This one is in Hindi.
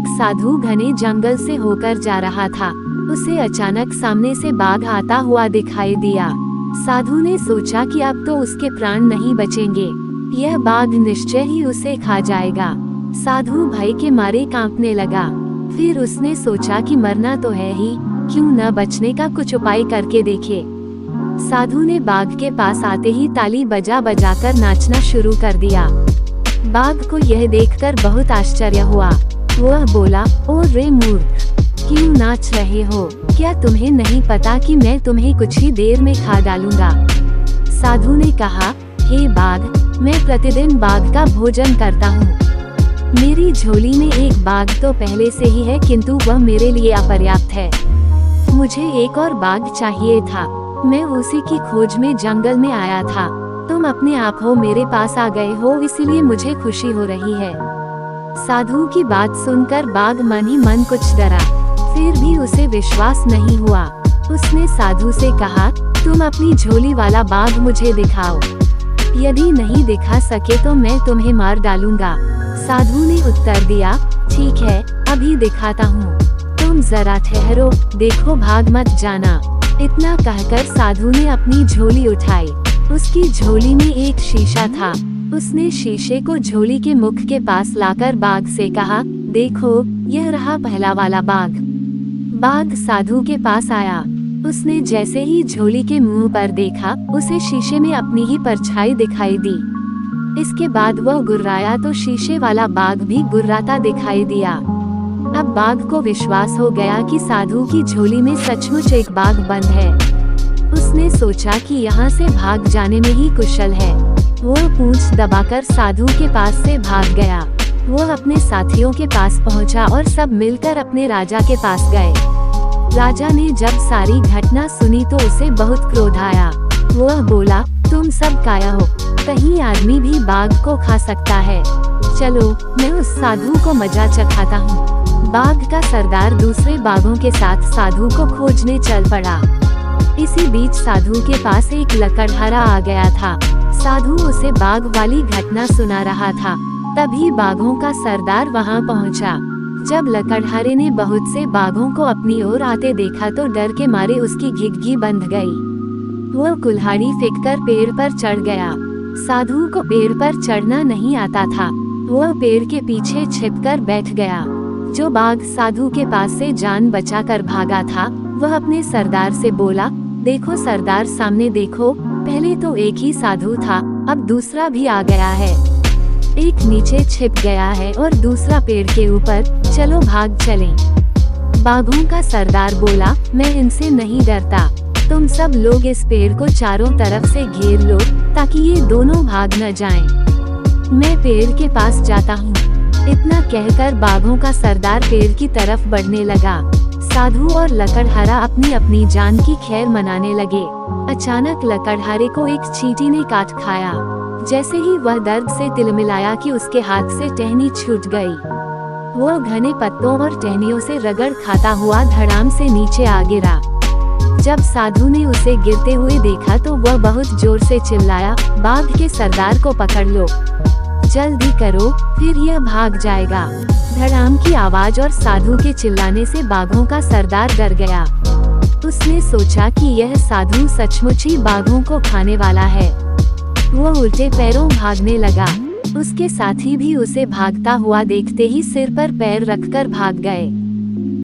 एक साधु घने जंगल से होकर जा रहा था। उसे अचानक सामने से बाघ आता हुआ दिखाई दिया। साधु ने सोचा कि अब तो उसके प्राण नहीं बचेंगे, यह बाघ निश्चय ही उसे खा जाएगा। साधु भय के मारे कांपने लगा। फिर उसने सोचा कि मरना तो है ही, क्यों न बचने का कुछ उपाय करके देखे। साधु ने बाघ के पास आते ही ताली बजा बजाकर नाचना शुरू कर दिया। बाघ को यह देखकर बहुत आश्चर्य हुआ। वह बोला, ओ रे मूर्ख, क्यों नाच रहे हो? क्या तुम्हें नहीं पता कि मैं तुम्हें कुछ ही देर में खा डालूंगा? साधु ने कहा, हे बाघ, मैं प्रतिदिन बाघ का भोजन करता हूँ। मेरी झोली में एक बाघ तो पहले से ही है, किंतु वह मेरे लिए अपर्याप्त है। मुझे एक और बाघ चाहिए था। मैं उसी की खोज में जंगल में आया था। तुम अपने आप हो मेरे पास आ गए हो, इसीलिए मुझे खुशी हो रही है। साधु की बात सुनकर बाघ मन ही मन कुछ डरा, फिर भी उसे विश्वास नहीं हुआ। उसने साधु से कहा, तुम अपनी झोली वाला बाघ मुझे दिखाओ। यदि नहीं दिखा सके तो मैं तुम्हें मार डालूंगा। साधु ने उत्तर दिया, ठीक है, अभी दिखाता हूँ। तुम जरा ठहरो, देखो, भाग मत जाना। इतना कहकर साधु ने अपनी झोली उठाई। उसकी झोली में एक शीशा था। उसने शीशे को झोली के मुख के पास लाकर बाघ से कहा, देखो, यह रहा पहला वाला बाघ। बाघ साधु के पास आया। उसने जैसे ही झोली के मुंह पर देखा, उसे शीशे में अपनी ही परछाई दिखाई दी। इसके बाद वह गुर्राया तो शीशे वाला बाघ भी गुर्राता दिखाई दिया। अब बाघ को विश्वास हो गया कि साधु की झोली में सचमुच एक बाघ बंद है। उसने सोचा कि यहाँ से भाग जाने में ही कुशल है। वह पूंछ दबाकर साधु के पास से भाग गया। वह अपने साथियों के पास पहुँचा और सब मिलकर अपने राजा के पास गए। राजा ने जब सारी घटना सुनी तो उसे बहुत क्रोध आया। वह बोला, तुम सब काया हो, कहीं आदमी भी बाघ को खा सकता है। चलो, मैं उस साधु को मजा चखाता हूँ। बाघ का सरदार दूसरे बाघों के साथ साधु को खोजने चल पड़ा। इसी बीच साधु के पास एक लकड़हारा आ गया था। साधु उसे बाघ वाली घटना सुना रहा था। तभी बाघों का सरदार वहां पहुंचा। जब लकड़हारे ने बहुत से बाघों को अपनी ओर आते देखा तो डर के मारे उसकी घिघी बंध गई। वह कुल्हाड़ी फेंककर पेड़ पर चढ़ गया। साधु को पेड़ पर चढ़ना नहीं आता था। वह पेड़ के पीछे छिपकर बैठ गया। जो बाघ साधु के पास से जान बचाकर भागा था, वह अपने सरदार से बोला, देखो सरदार, सामने देखो, पहले तो एक ही साधु था, अब दूसरा भी आ गया है। एक नीचे छिप गया है और दूसरा पेड़ के ऊपर, चलो भाग चलें। बाघों का सरदार बोला, मैं इनसे नहीं डरता। तुम सब लोग इस पेड़ को चारों तरफ से घेर लो ताकि ये दोनों भाग न जाएं। मैं पेड़ के पास जाता हूँ। इतना कहकर बाघों का सरदार पेड़ की तरफ बढ़ने लगा। साधु और लकड़हारा अपनी अपनी जान की खैर मनाने लगे। अचानक लकड़हारे को एक चींटी ने काट खाया। जैसे ही वह दर्द से तिलमिलाया कि उसके हाथ से टहनी छूट गई। वह घने पत्तों और टहनियों से रगड़ खाता हुआ धड़ाम से नीचे आ गिरा। जब साधु ने उसे गिरते हुए देखा तो वह बहुत जोर से चिल्लाया, बाघ के सरदार को पकड़ लो, जल्दी करो, फिर यह भाग जाएगा। धड़ाम की आवाज और साधु के चिल्लाने से बाघों का सरदार डर गया। उसने सोचा कि यह साधु सचमुच ही बाघों को खाने वाला है। वह उल्टे पैरों भागने लगा। उसके साथी भी उसे भागता हुआ देखते ही सिर पर पैर रखकर भाग गए।